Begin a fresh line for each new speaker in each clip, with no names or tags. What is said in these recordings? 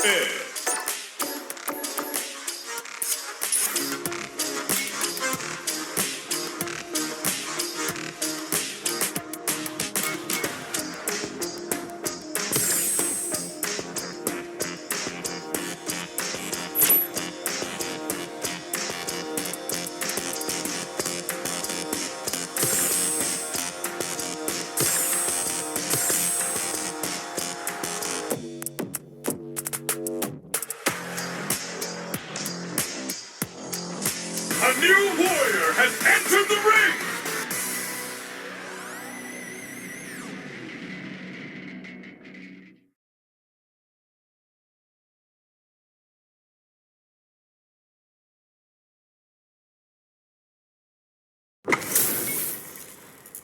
is... A new warrior has entered the ring!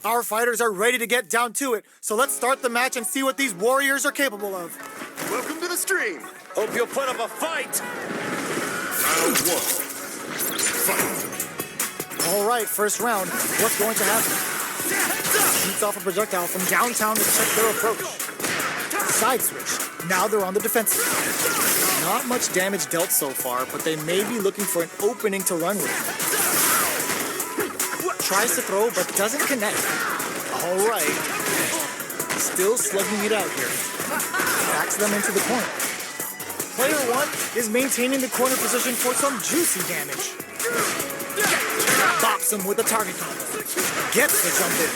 Our fighters are ready to get down to it, so let's start the match and see what these warriors are capable of.
Welcome to the stream. Hope you'll put up a fight.
Round one. Fight.
All right, first round. What's going to happen? Shoots off a projectile from downtown to check their approach. Side switch. Now they're on the defensive. Not much damage dealt so far, but they may be looking for an opening to run with. Tries to throw, but doesn't connect. All right. Still slugging it out here. Backs them into the corner. Player one is maintaining the corner position for some juicy damage. Bops him with a target combo. Gets the jump in.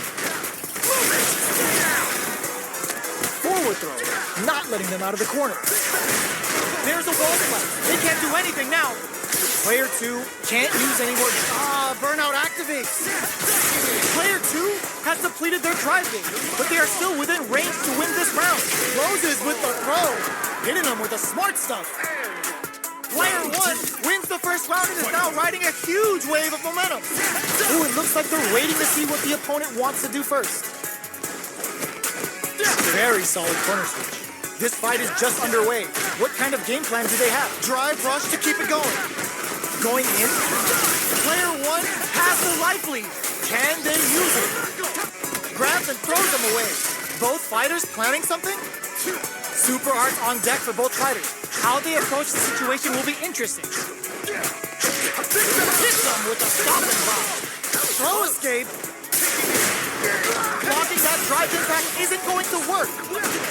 Forward throw. Not letting them out of the corner. There's a wall slap. They can't do anything now. Player two can't use any more. Burnout activates. Player two has depleted their drive game, but they are still within range to win this round. Closes with the throw. Hitting them with the smart stuff. Player one wins the first round and is now riding a huge wave of momentum. Ooh, it looks like they're waiting to see what the opponent wants to do first. Very solid corner switch. This fight is just underway. What kind of game plan do they have? Drive rush to keep it going. Going in. Player one has the life lead. Can they use it? Grabs and throws them away. Both fighters planning something? Super art on deck for both fighters. How they approach the situation will be interesting. Hits them with a stop and block. Throw escape. Blocking that drive impact isn't going to work.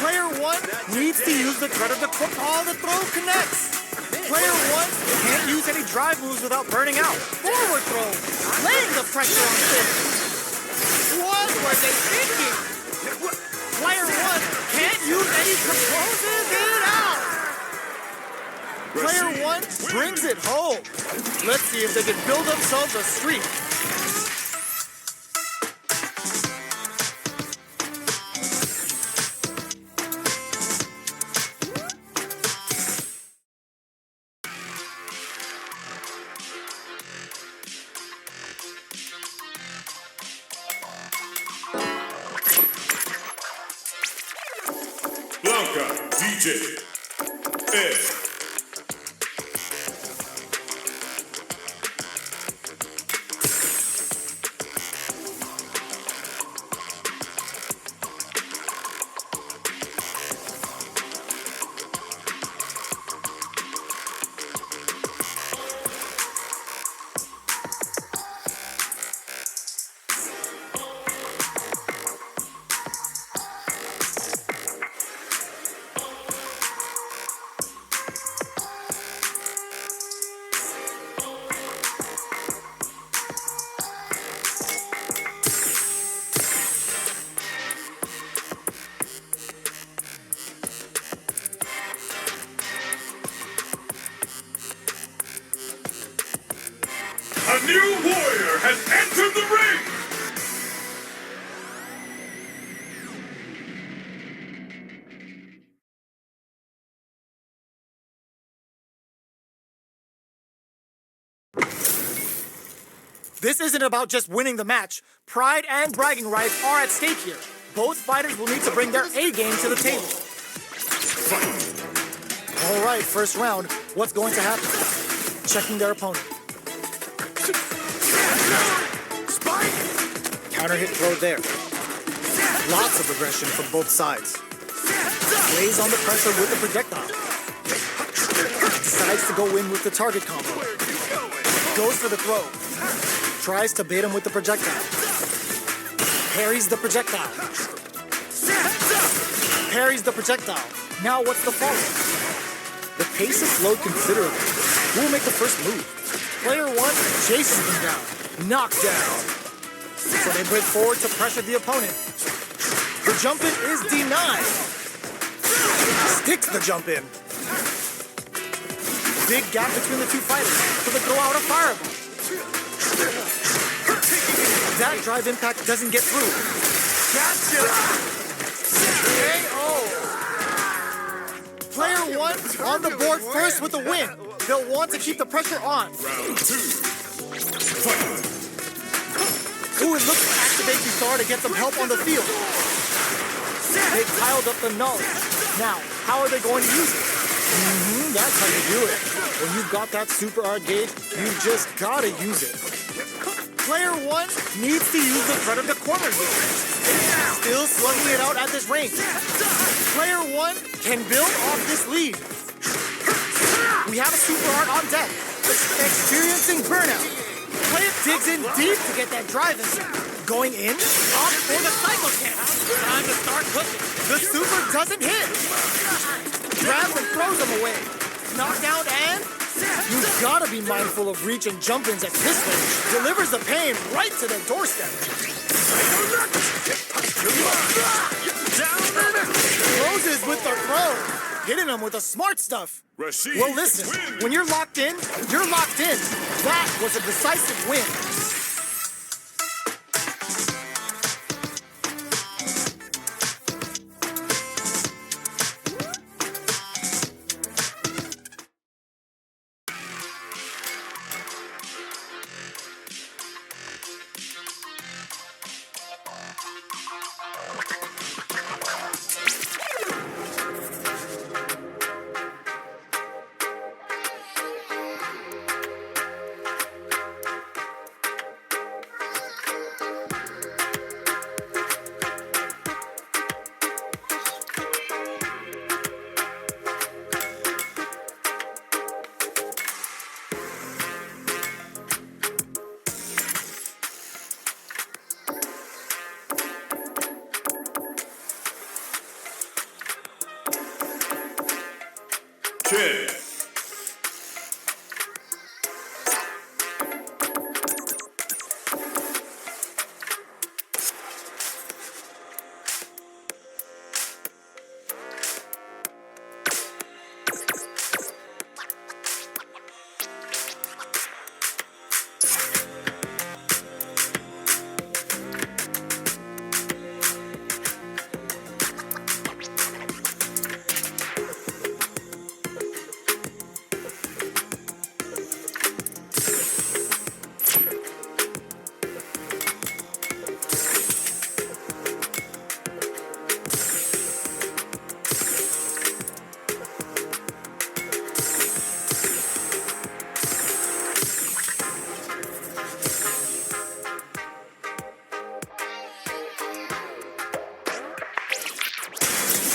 Player one needs to use the threat of the all the throw connects. Player one can't use any drive moves without burning out. Forward throw, laying the pressure on Finn. What were they thinking? Player one can't use any closes it out. Player one brings it home. Let's see if they can build themselves a streak.
Blanca, DJ, S. A new warrior has entered the ring!
This isn't about just winning the match. Pride and bragging rights are at stake here. Both fighters will need to bring their A game to the table. All right, first round. What's going to happen? Checking their opponent. Counter hit throw there. Lots of aggression from both sides. Lays on the pressure with the projectile. Decides to go in with the target combo. Goes for the throw. Tries to bait him with the projectile. Parries the projectile. Parries the projectile. Now what's the follow? The pace is slowed considerably. Who will make the first move? Player 1 chases them down. Knockdown. So they break forward to pressure the opponent. The jump in is denied. Sticks the jump in. Big gap between the two fighters, so they throw out a fireball. That drive impact doesn't get through. Gotcha! KO! Player 1 on the board first with the win. They'll want to keep the pressure on.
Round 2. Fight.
Ooh, it looks to activate Thar to get some help on the field. They piled up the knowledge. Now, how are they going to use it? That's how you do it. When you've got that super art gauge, you just gotta use it. Player 1 needs to use the threat of the corner here. Still slugging it out at this range. Player 1 can build off this lead. We have a super art on deck. Experiencing burnout. Player digs in deep to get that drive in. Going in, off for the cycle camp. Time to start cooking. The super doesn't hit. Grabs and throws him away. Knockdown and you've got to be mindful of reach and jump-ins at this range. Delivers the pain right to their doorstep. Closes with the throw. Hitting him with the smart stuff.
Rashid
Well, listen,
wins.
when you're locked in, you're locked in. That was a decisive win.
Kid.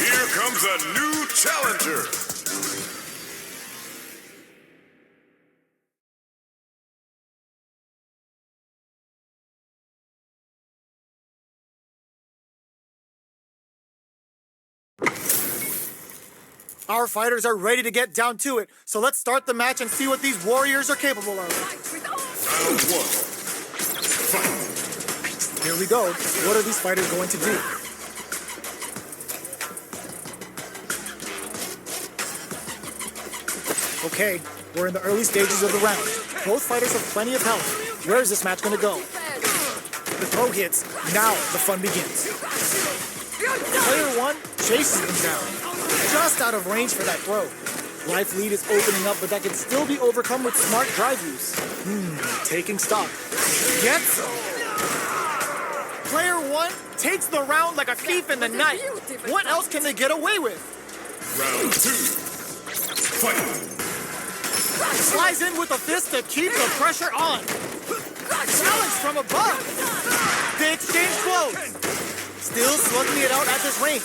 Here comes a new challenger.
Our fighters are ready to get down to it, so let's start the match and see what these warriors are capable of.
Round 1. Fight.
Here we go. What are these fighters going to do? Okay, we're in the early stages of the round. Both fighters have plenty of health. Where is this match going to go? The throw hits. Now the fun begins. Player 1 chases them down. Just out of range for that throw. Life lead is opening up, but that can still be overcome with smart drive use. Taking stock. Gets him. Player 1 takes the round like a thief in the night. What else can they get away with?
Round 2. Fight.
Slides in with a fist to keep the pressure on. Challenge from above. They exchange blows. Still slugging it out at this range.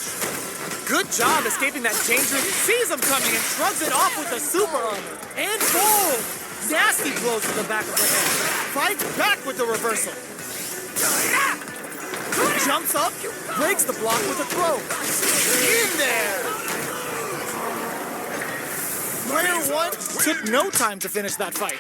Good job escaping that danger. Sees him coming and shrugs it off with the super armor. And boom! Nasty blows to the back of the head. Fights back with the reversal. Jumps up, breaks the block with a throw. In there! Player 1 took no time to finish that fight.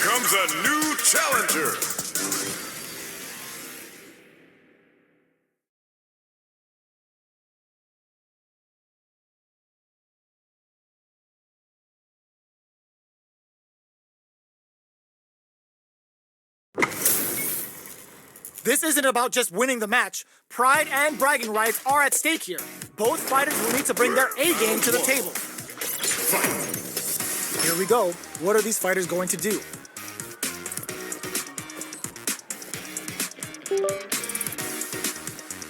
Comes a new challenger.
This isn't about just winning the match. Pride and bragging rights are at stake here. Both fighters will need to bring their A game to the table. Here we go. What are these fighters going to do?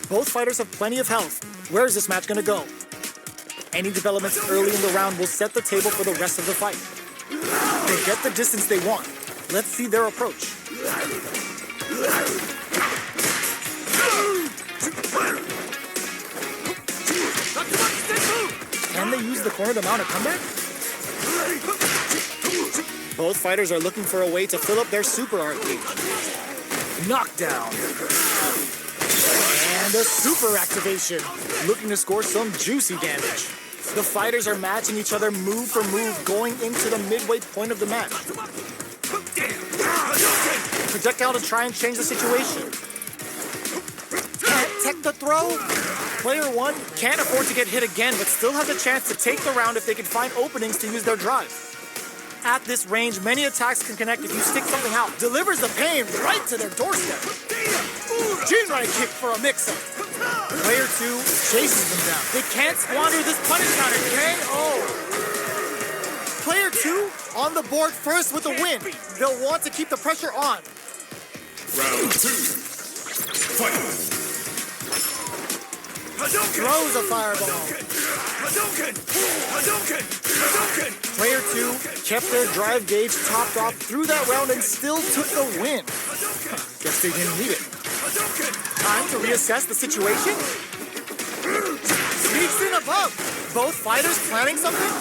Both fighters have plenty of health. Where is this match going to go? Any developments early in the round will set the table for the rest of the fight. They get the distance they want. Let's see their approach. Can they use the corner to mount a comeback? Both fighters are looking for a way to fill up their super art gauge. Knockdown. And a super activation, looking to score some juicy damage. The fighters are matching each other move for move going into the midway point of the match. Projectile to try and change the situation. Can't tech the throw. Player 1 can't afford to get hit again, but still has a chance to take the round if they can find openings to use their drive. At this range, many attacks can connect if you stick something out. Delivers the pain right to their doorstep. Jinrai kick for a mix-up. Player 2 chases them down. They can't squander this punish counter. KO. Player 2 on the board first with the win. They'll want to keep the pressure on.
Round 2. Fight.
Throws a fireball. Player 2 kept their drive gauge topped off through that round and still took the win. Guess they didn't need it. Time to reassess the situation? Sneaks in above. Both fighters planning something?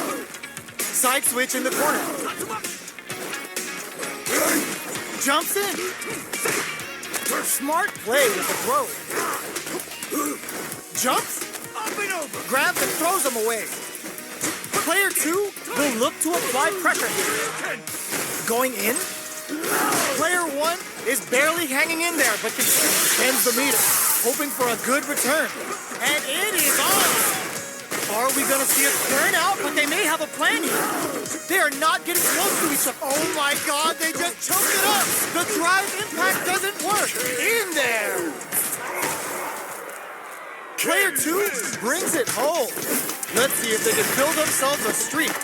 Side switch in the corner. Jumps in. Smart play with the throw. Jumps, up and over, grabs and throws him away. Player 2 will look to apply pressure here. Going in, player 1 is barely hanging in there, but ends the meter, hoping for a good return. And it is on. Are we going to see a turn out? But they may have a plan here. They are not getting close to each other. Oh my God, they just choked it up. The drive impact doesn't work. In there. Player 2 brings it home. Let's see if they can build themselves a streak.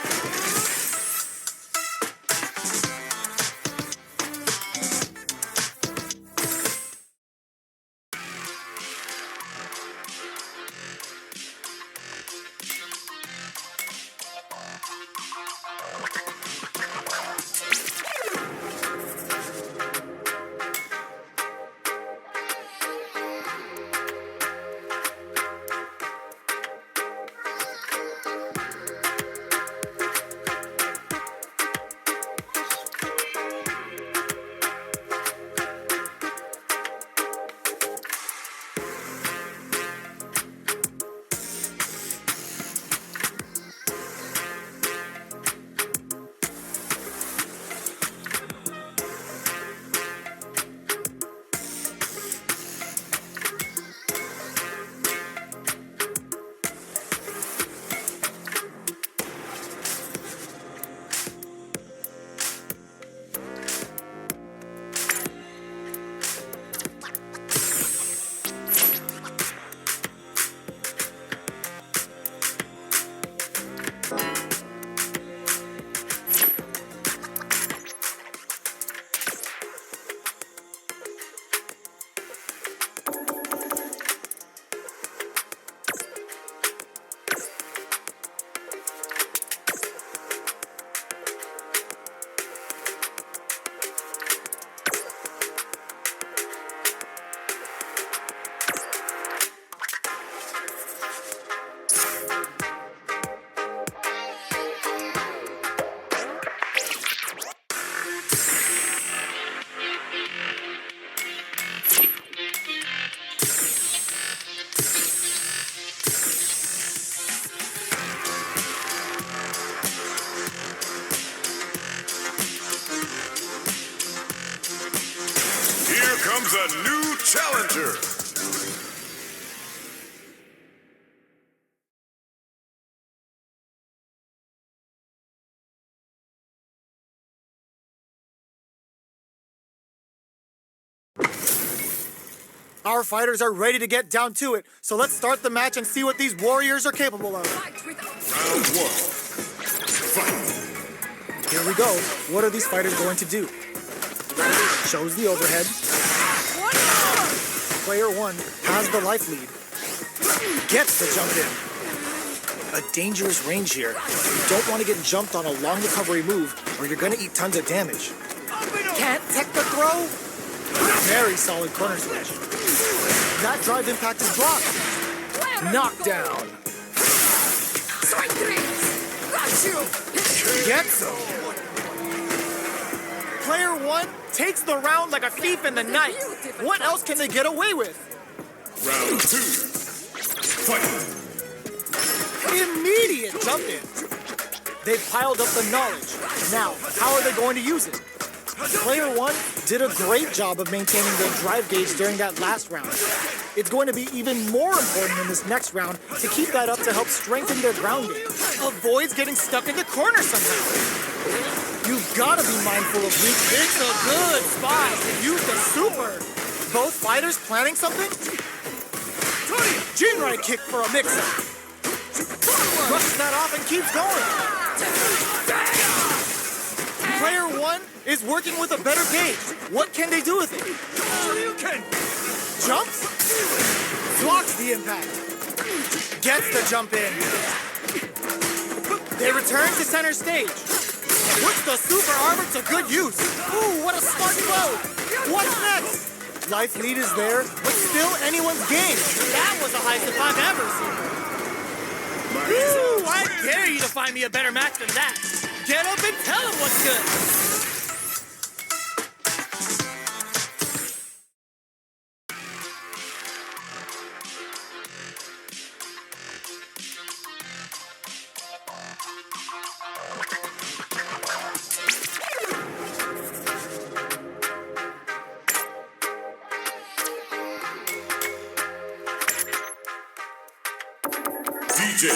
comes a new challenger.
Our fighters are ready to get down to it, so let's start the match and see what these warriors are capable of.
Round one. Fight.
Here we go. What are these fighters going to do? Shows the overhead. Player one has the life lead. Gets the jump in. A dangerous range here. You don't want to get jumped on a long recovery move or you're going to eat tons of damage. Can't tech the throw. Very solid corner switch. That drive impact is blocked. Knockdown. Gets him. Player one takes the round like a thief in the night. What else can they get away with?
Round two. Fight.
Immediate jump in. They've piled up the knowledge. Now, how are they going to use it? Player one did a great job of maintaining their drive gauge during that last round. It's going to be even more important in this next round to keep that up to help strengthen their ground game. Avoids getting stuck in the corner somehow. You've got to be mindful of weak. It's a good spot to use the super. Both fighters planning something? Jinrai kick for a mix-up. Brushes that off and keeps going. Player one is working with a better gauge. What can they do with it? Jumps? Blocks the impact. Gets the jump in. They return to center stage. Puts the super armor to good use. Ooh, what a smart blow. What's next? Life lead is there, but still anyone's game. That was the highest if I've ever seen. Ooh, I dare you to find me a better match than that. Get up and tell him what's good.
DJ.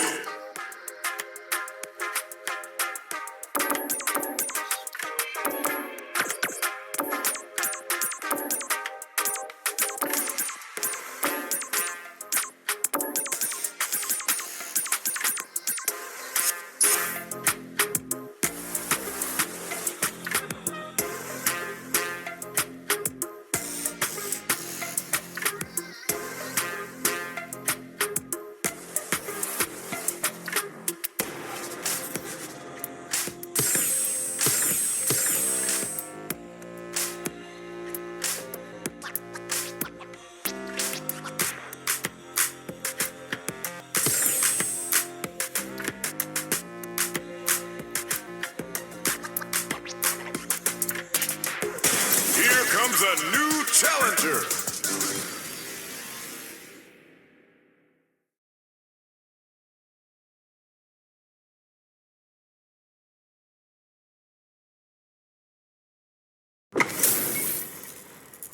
Comes a new challenger.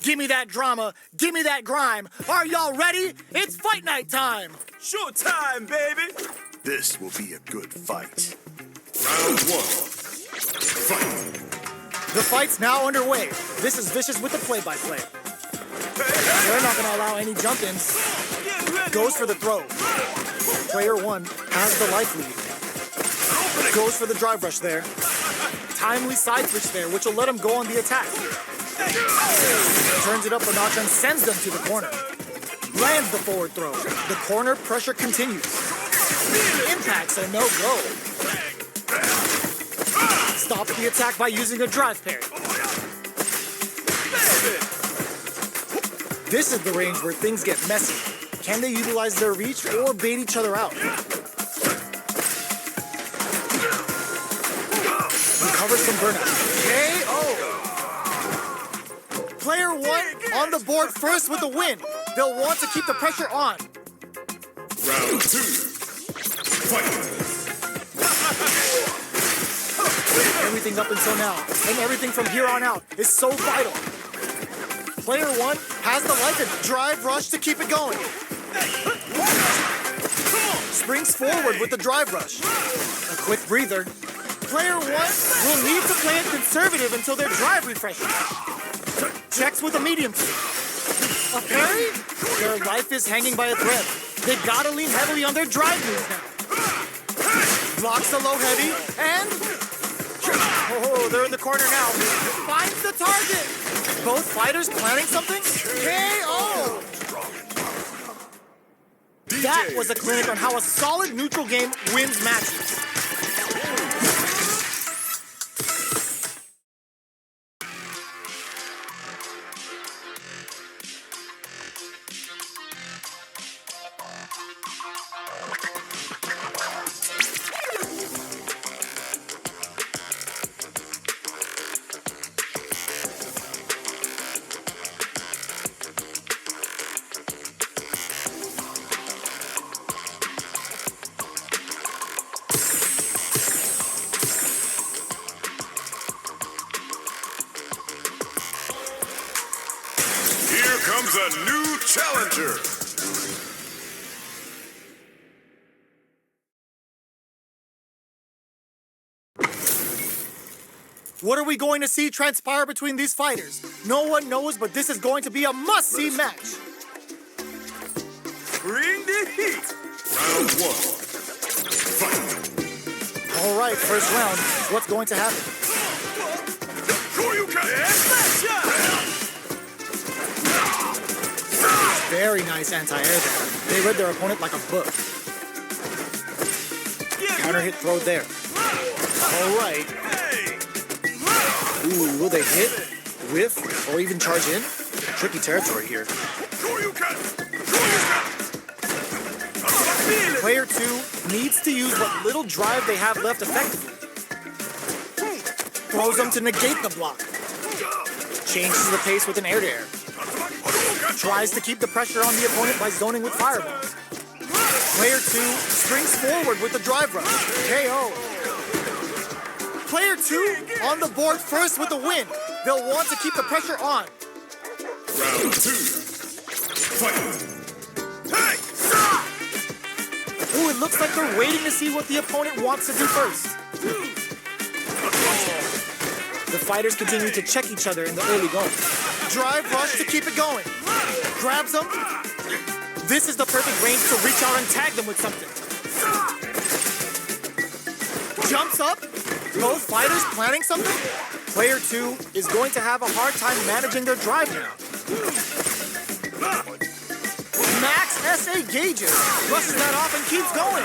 Give me that drama. Give me that grime. Are y'all ready? It's fight night time.
Showtime, baby.
This will be a good fight. Round one. Fight.
The fight's now underway. This is Vicious with the play-by-play. They're not going to allow any jump-ins. Goes for the throw. Player one has the life lead. Goes for the drive rush there. Timely side switch there, which will let him go on the attack. Turns it up a notch and sends them to the corner. Lands the forward throw. The corner pressure continues. Impacts a no-go. Stops the attack by using a drive parry. This is the range where things get messy. Can they utilize their reach or bait each other out? Recovers from burnout. KO! Player one on the board first with the win. They'll want to keep the pressure on.
Round two. Fight.
Everything up until now, and everything from here on out is so vital. Player 1 has the life and drive rush to keep it going. Springs forward with the drive rush. A quick breather. Player 1 will need to play it conservative until their drive refreshes. Checks with a medium kick. A parry? Their life is hanging by a thread. They gotta lean heavily on their drive moves now. Blocks the low heavy, and... Oh, they're in the corner now. Finds the target! Both fighters planning something? KO! That was a clinic on how a solid neutral game wins matches.
Here comes a new challenger.
What are we going to see transpire between these fighters? No one knows, but this is going to be a must-see match.
Bring the heat.
Round 1. Fight.
All right, first round. What's going to happen? Very nice anti-air there. They read their opponent like a book. Counter hit throw there. All right. Ooh, will they hit, whiff, or even charge in? Tricky territory here. Player 2 needs to use what little drive they have left effectively. Throws them to negate the block. Changes the pace with an air-to-air. Tries to keep the pressure on the opponent by zoning with fireballs. Player 2 springs forward with the drive rush. KO. Player 2 on the board first with the win. They'll want to keep the pressure on.
Round 2. Fight.
Hey!
Ooh, it looks like they're waiting to see what the opponent wants to do first. The fighters continue to check each other in the early going. Drive rush to keep it going. Grabs them. This is the perfect range to reach out and tag them with something. Jumps up. Both fighters planning something. Player 2 is going to have a hard time managing their drive now. Max SA Gages brushes that off and keeps going.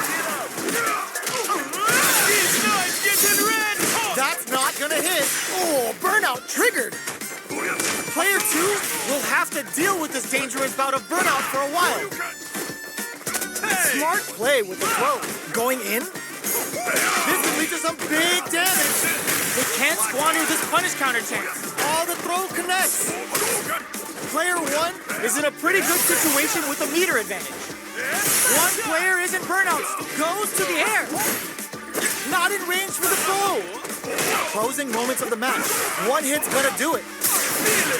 That's not gonna hit. Oh, burnout triggered. Player 2 will have to deal with this dangerous bout of burnout for a while. Smart play with the throw. Going in. This could lead to some big damage. They can't squander this punish counter chance. Oh, the throw connects. Player 1 is in a pretty good situation with a meter advantage. One player is in burnouts. Goes to the air. Not in range for the throw. Closing moments of the match. One hit's gonna do it.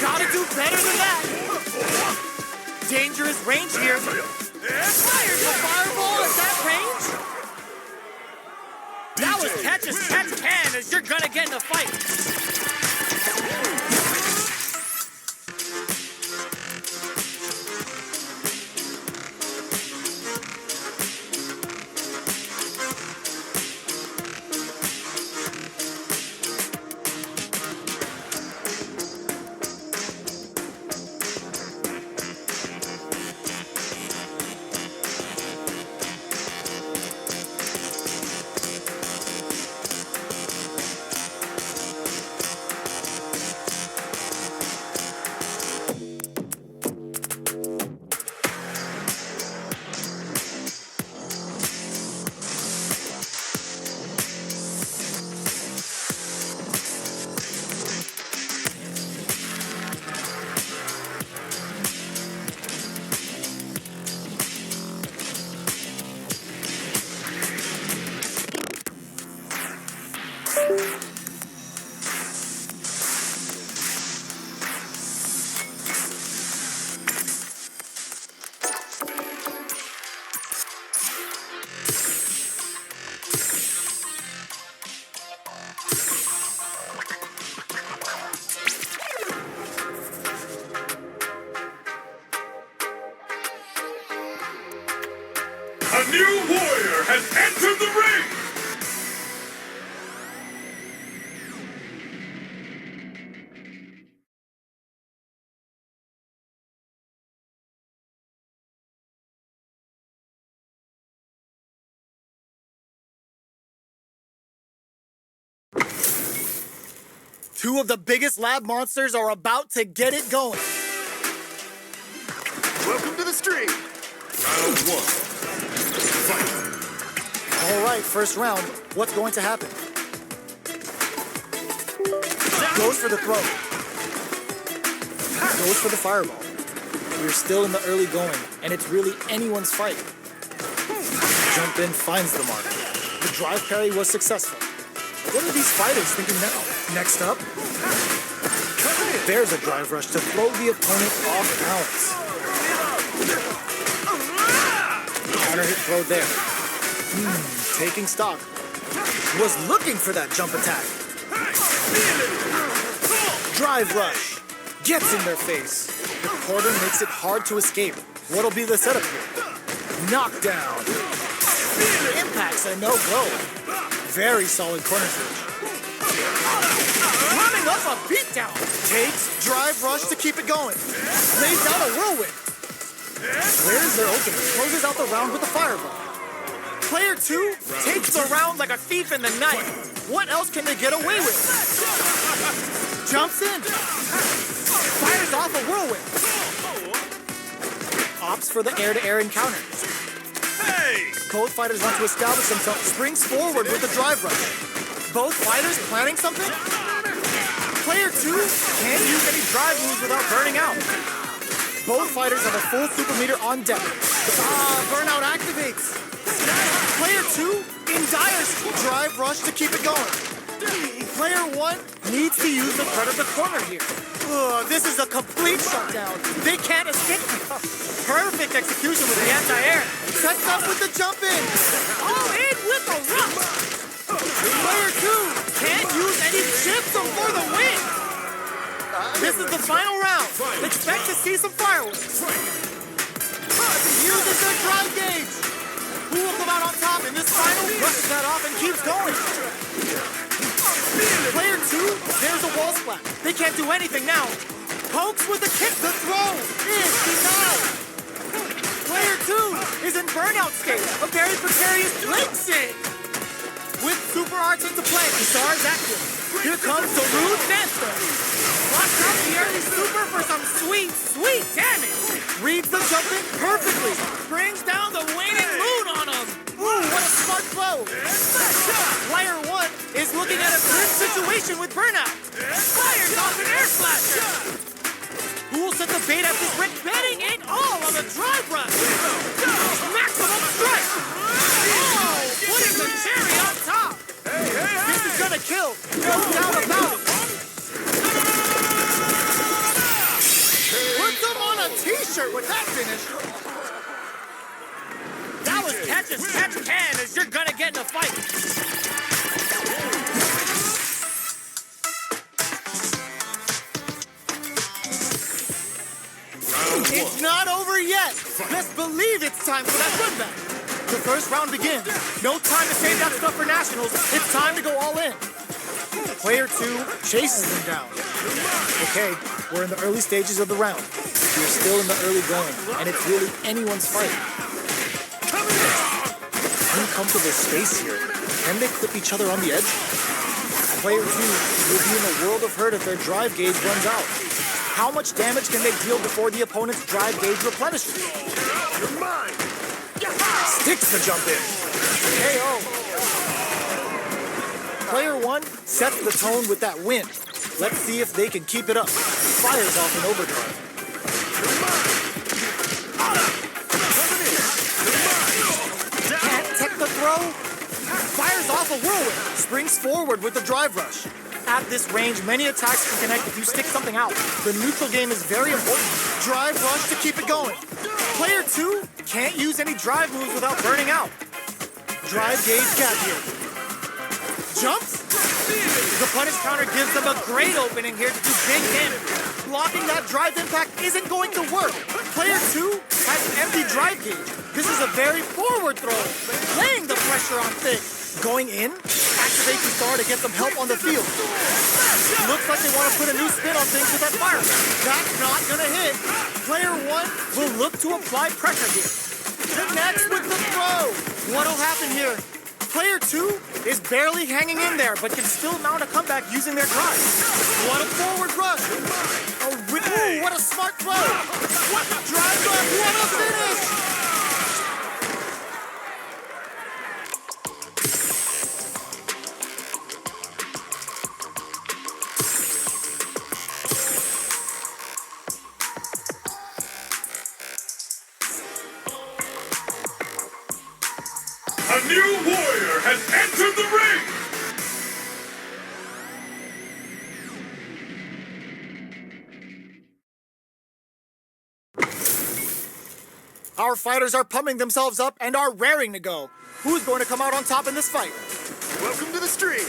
Gotta do better than that. Dangerous range here. Fires a fireball at that range. That was catch as catch can as you're gonna get in a fight.
new warrior has entered the ring!
Two of the biggest lab monsters are about to get it going.
Welcome to the stream.
Round one. Fight.
All right, first round. What's going to happen? Goes for the throw. Goes for the fireball. We're still in the early going, and it's really anyone's fight. Jump in, finds the mark. The drive parry was successful. What are these fighters thinking now? Next up, there's a drive rush to throw the opponent off balance. Counter hit throw there. Taking stock. Was looking for that jump attack. Drive rush. Gets in their face. The quarter makes it hard to escape. What'll be the setup here? Knockdown. Impact's a no-go. Very solid corner switch. Running up a beatdown. Takes drive rush to keep it going. Lays down a whirlwind. Clears their opening. Closes out the round with a fireball. Player 2 takes the round like a thief in the night. What else can they get away with? Jumps in. Fires off a whirlwind. Opts for the air-to-air encounter.
Hey!
Both fighters want to establish themselves. Springs forward with the drive rush. Both fighters planning something? Player 2 can't use any drive moves without burning out. Both fighters have a full super meter on deck. Burnout activates. Player 2 in dire drive rush to keep it going. Player 1 needs to use the threat of the corner here. This is a complete shutdown. They can't escape. Perfect execution with the anti-air. Sets up with the jump in. All in with the rush. Player 2 can't use any chips for the win. This is the final round. Expect to see some fireworks. Uses their drive gauge. Who will come out on top in this final? Brushes that off and keeps going. Player 2, there's a wall splat. They can't do anything now. Pokes with the kick. The throw is denied. Player 2 is in burnout state. A very precarious links it. With super arts into play, the star is active. Here comes the rude dancer. Watch out the early super for some sweet, sweet damage. Reads the jump in perfectly. Brings down the waning moon on him. Ooh, what a smart flow. Player 1 is looking at a good situation with burnout. Fires off an air slasher. Who will set the bait at this ring? Betting it all on the drive rush. Maximum strike. Oh, putting the cherry on top. This is gonna kill. No doubt about it. Put them on a t-shirt with that finish. That was catch as catch can as you're gonna get in a fight. It's not over yet. Best believe it's time for that run back. The first round begins. No time to save that stuff for nationals. It's time to go all in. Player 2 chases them down. Okay, we're in the early stages of the round. We're still in the early going, and it's really anyone's fight. Uncomfortable space here. Can they clip each other on the edge? Player 2 will be in a world of hurt if their drive gauge runs out. How much damage can they deal before the opponent's drive gauge replenishes?
You're mine.
Sticks the jump in. KO. Player 1 sets the tone with that win. Let's see if they can keep it up. Fires off an overdrive. Can't tech the throw. Fires off a whirlwind. Springs forward with the drive rush. At this range, many attacks can connect if you stick something out. The neutral game is very important. Drive rush to keep it going. Player 2 can't use any drive moves without burning out. Drive gauge gap here. Jumps. The punish counter gives them a great opening here to do big damage. Blocking that drive impact isn't going to work. Player 2 has an empty drive gauge. This is a very forward throw, laying the pressure on Thick. Going in, activate the star to get some help on the field. Looks like they want to put a new spin on things with that fire. That's not gonna hit. Player 1 will look to apply pressure here. Connects with the throw. What'll happen here? Player 2 is barely hanging in there, but can still mount a comeback using their drive. What a forward rush. Ooh, what a smart throw. What a drive rush. What a finish.
A new warrior has entered the ring!
Our fighters are pumping themselves up and are raring to go. Who's going to come out on top in this fight?
Welcome to the stream.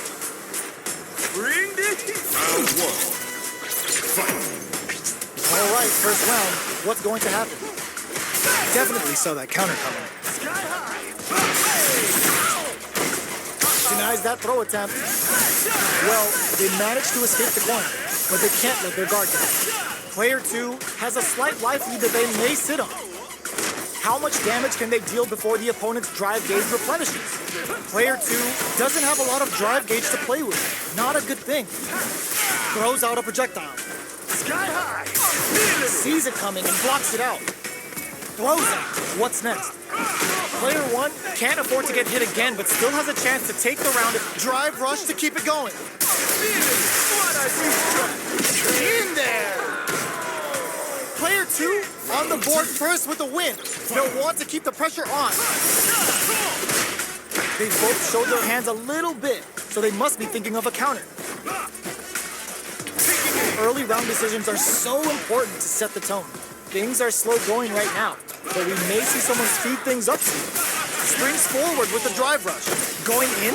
Ring
Round 1. Fight!
All right, first round. What's going to happen? Definitely saw that counter coming. Denies that throw attempt. Well, they managed to escape the corner, but they can't let their guard down. Player 2 has a slight life lead that they may sit on. How much damage can they deal before the opponent's drive gauge replenishes? Player 2 doesn't have a lot of drive gauge to play with. Not a good thing. Throws out a projectile.
Sky high.
Sees it coming and blocks it out. Throws it. What's next? Player 1 can't afford to get hit again, but still has a chance to take the round and drive rush to keep it going. In there! Player 2 on the board first with the win. They'll want to keep the pressure on. They both showed their hands a little bit, so they must be thinking of a counter. Early round decisions are so important to set the tone. Things are slow going right now, but we may see someone speed things up soon. Springs forward with the drive rush. Going in,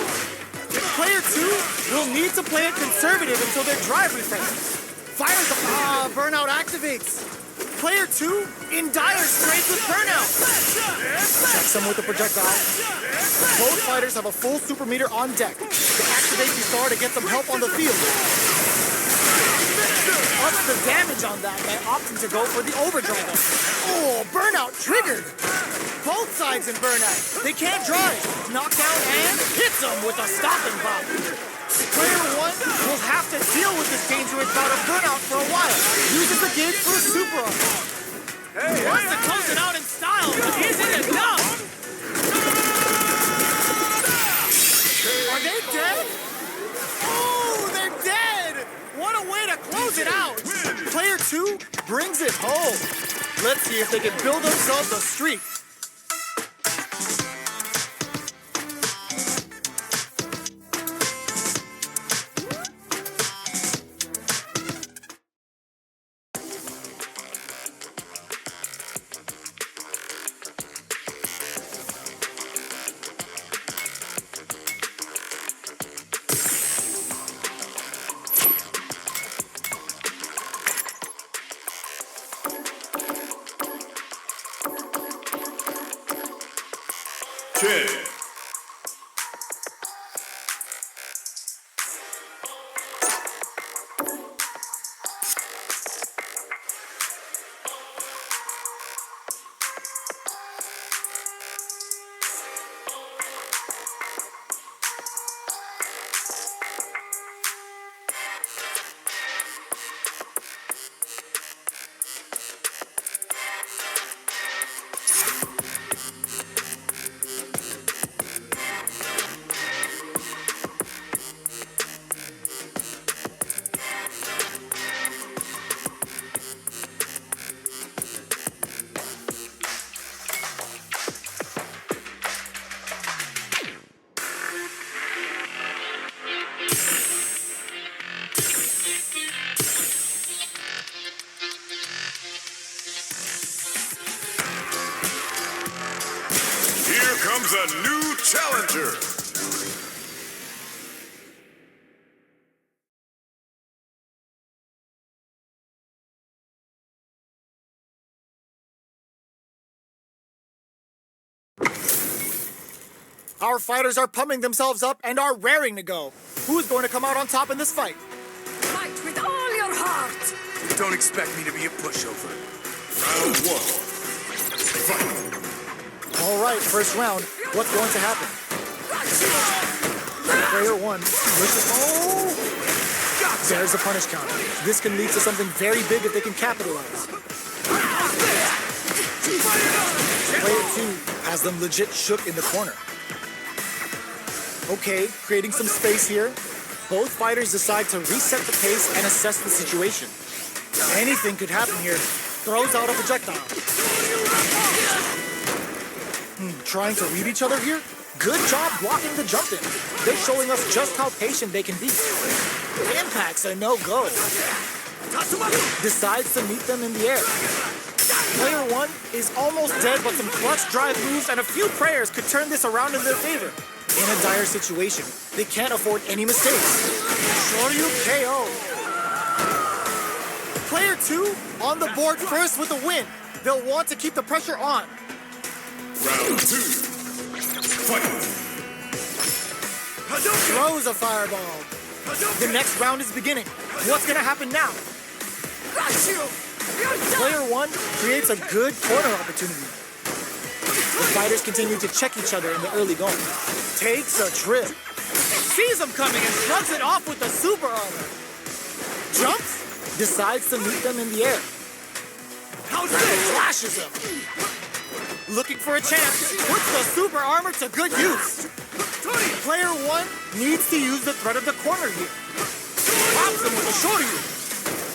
player 2 will need to play it conservative until their drive refreshes. Fires the burnout activates. Player 2 in dire straits with burnout. Jaxson with the projectile. Both fighters have a full super meter on deck to activate the star to get some help on the field. Ups the damage on that by opting to go for the overdrive. Oh, burnout triggered. Both sides in burnout. They can't drive. Knockdown and hits them with a stopping pop. Player 1 will have to deal with this dangerous bout of burnout for a while. Uses the gauge for a super arm. Wants to close it out in style, but is it enough? Are they dead? Oh, they're dead! What a way to close it out! Player 2 brings it home. Let's see if they can build themselves a streak.
Here comes a new challenger.
Our fighters are pumping themselves up and are raring to go. Who's going to come out on top in this fight?
Fight with all your heart!
Don't expect me to be a pushover. Round 1. Fight.
All right, first round. What's going to happen? Player 1 pushes. Oh! There's a punish counter. This can lead to something very big if they can capitalize. Player 2 has them legit shook in the corner. Okay, creating some space here. Both fighters decide to reset the pace and assess the situation. Anything could happen here. Throws out a projectile. Trying to read each other here? Good job blocking the jump in. They're showing us just how patient they can be. Impact's a no-go. Decides to meet them in the air. Player 1 is almost dead, but some clutch drive moves and a few prayers could turn this around in their favor. In a dire situation, they can't afford any mistakes. Shoryu KO. Player 2 on the board first with a win. They'll want to keep the pressure on.
Round 2. Fight.
Throws a fireball. The next round is beginning. What's gonna happen now? Player 1 creates a good corner opportunity. The fighters continue to check each other in the early going. Takes a trip. Sees them coming and shrugs it off with the super armor. Jumps. Decides to meet them in the air. Flashes them. Looking for a chance. Puts the super armor to good use. Player 1 needs to use the threat of the corner here. Pops him with a shoryu.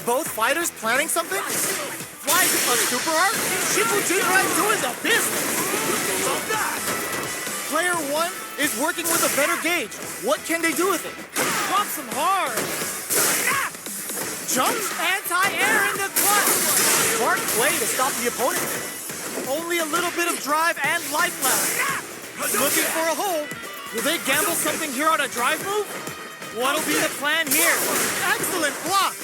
Both fighters planning something? Flies a super art? Shipujinrai doing the business! Player 1 is working with a better gauge. What can they do with it? Drops him hard. Jumps anti-air in the clutch. Smart play to stop the opponent. Only a little bit of drive and life left. Looking for a hole. Will they gamble something here on a drive move? What'll be the plan here? Excellent block.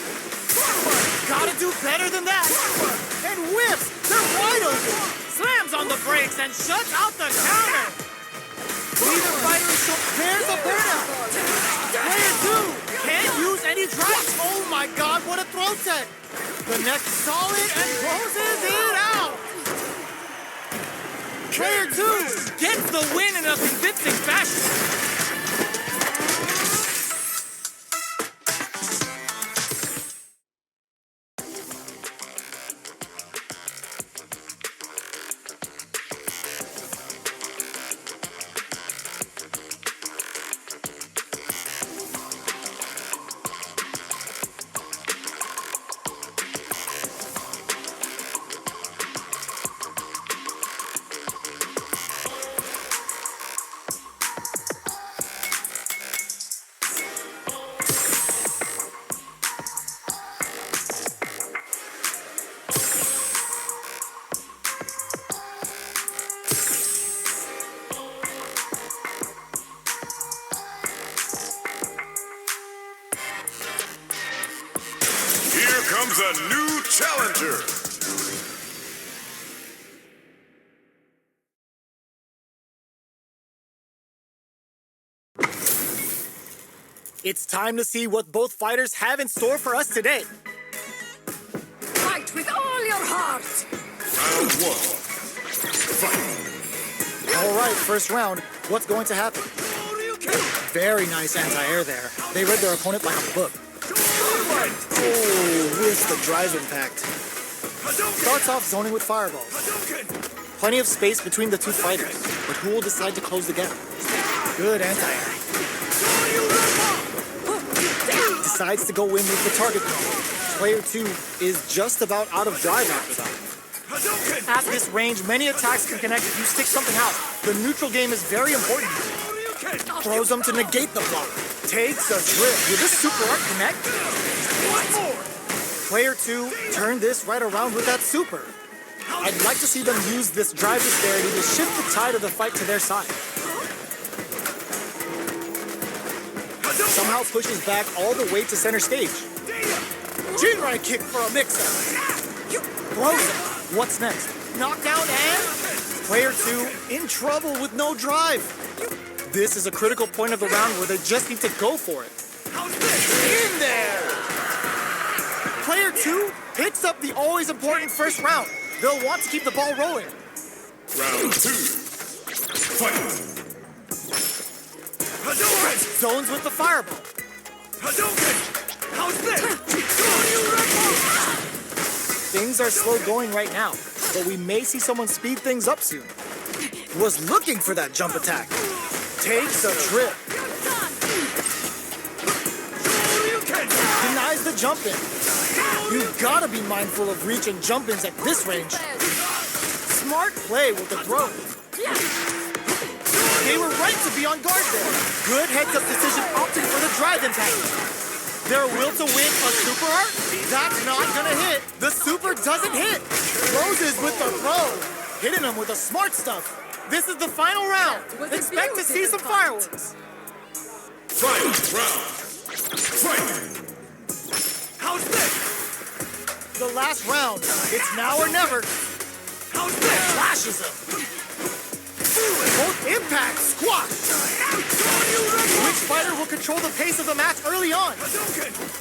Gotta do better than that. And whips. They're wide open. Slams on the brakes and shuts out the counter. Neither fighter is there's a burnout. Player 2 can't use any drive. Oh my God, what a throw set. The neck solid and closes it out. Player 2 gets the win in a convincing fashion.
Comes a new challenger.
It's time to see what both fighters have in store for us today.
Fight with all your heart!
Round 1. Fight.
All right, first round. What's going to happen? Very nice anti-air there. They read their opponent like a book. Oh, with the drive impact. Starts off zoning with fireballs. Plenty of space between the two fighters, but who will decide to close the gap? Good anti-air. Decides to go in with the target combo. Player 2 is just about out of drive after that. At this range, many attacks can connect if you stick something out. The neutral game is very important. Throws them to negate the block. Takes a trip. Will this super art connect? Player 2 turned this right around with that super. I'd like to see them use this drive disparity to shift the tide of the fight to their side. Somehow pushes back all the way to center stage. Jinrai kick for a mix-up. Throws it. What's next? Knockdown and... Player 2 in trouble with no drive. This is a critical point of the round where they just need to go for it. In there! Player 2 picks up the always important first round. They'll want to keep the ball rolling.
Round 2. Fight!
Hadouken! Zones with the fireball.
Hadouken! How's this?
Things are slow going right now, but we may see someone speed things up soon. Was looking for that jump attack. Takes a trip. Denies the jump in. You've got to be mindful of reach and jump ins at this range. Smart play with the throw. They were right to be on guard there. Good heads-up decision opting for the drive attack. Their will to win a super art? That's not gonna hit. The super doesn't hit. Closes with the throw. Hitting them with the smart stuff. This is the final round. Expect to see some fireworks.
Final round. Fight!
How's this?
The last round. It's now or never.
How's this?
Flashes him. Both impact squash. Which fighter will control the pace of the match early on?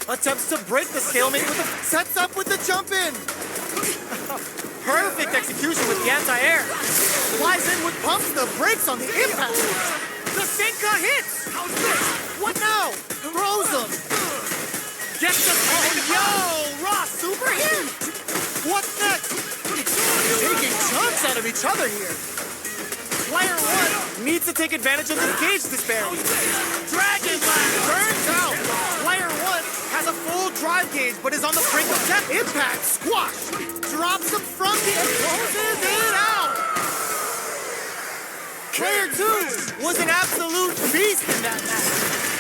Attempts to break the stalemate with the sets up with the jump in. Perfect execution with the anti-air. Flies in with pumps the brakes on the impact. The Senka hits. What now? Throws him. Gets the raw super hit. What's next? Taking chunks out of each other here. Player 1 needs to take advantage of this gauge disparity. Dragon Blast turns out. Player 1 has a full drive gauge, but is on the brink of death. Impact squash. Drops him from the and closes it out. Player 2 was an absolute beast in that match.